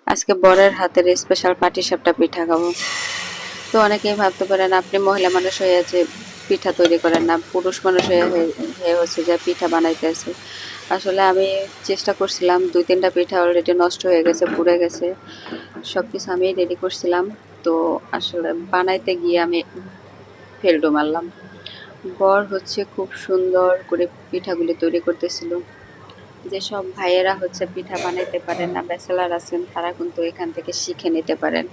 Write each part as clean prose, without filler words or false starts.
আজকে বরের হাতের স্পেশাল পাটিসাপটা পিঠা খাবো। তো অনেকেই ভাবতে পারেন আপনি মহিলা মানুষ হয়ে যে পিঠা তৈরি করেন না, পুরুষ মানুষ হয়ে হচ্ছে যে পিঠা বানাইতেছে। আসলে আমি চেষ্টা করছিলাম, 2-3টা পিঠা অলরেডি নষ্ট হয়ে গেছে, পুড়ে গেছে। সবকিছু আমি রেডি করছিলাম, তো আসলে বানাইতে গিয়ে আমি ফেলডো মারলাম। বর হচ্ছে খুব সুন্দর করে পিঠাগুলি তৈরি করতেছিল। যেসব ভাইয়েরা হচ্ছে পিঠা বানাইতে পারেন না, ব্যাচেলার আছেন, তারা কিন্তু এখান থেকে শিখে নিতে পারেন।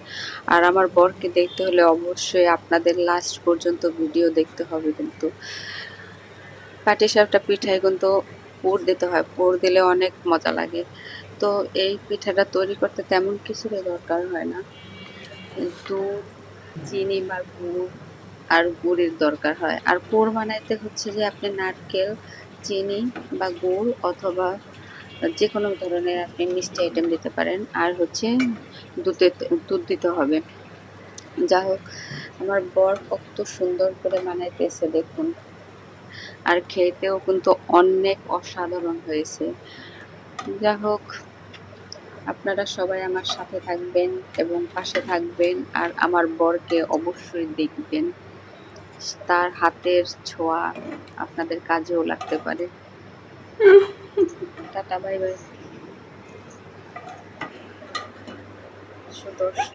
আর আমার বরকে দেখতে হলে অবশ্যই আপনাদের লাস্ট পর্যন্ত ভিডিও দেখতে হবে। কিন্তু পাটিসাপটা পিঠায় কিন্তু পুর দিতে হয়, পুর দিলে অনেক মজা লাগে। তো এই পিঠাটা তৈরি করতে তেমন কিছুরই দরকার হয় না, দুধ, চিনি বা গুড় আর গুড়ের দরকার হয়। আর পুর বানাইতে হচ্ছে যে আপনি নারকেল, চিনি বা গুড় অথবা যে কোনো ধরনের আপনি মিষ্টি আইটেম দিতে পারেন। আর হচ্ছে দুধ দিতে হবে। যা হোক, আমার বর কত সুন্দর করে বানাইতেছে দেখুন। আর খেতেও কিন্তু অনেক অসাধারণ হয়েছে। যা হোক, আপনারা সবাই আমার সাথে থাকবেন এবং পাশে থাকবেন। আর আমার বরকে অবশ্যই দেখবেন, তার হাতের ছোঁয়া আপনাদের কাজেও লাগতে পারে। Tata, bye bye. সুদর্শন।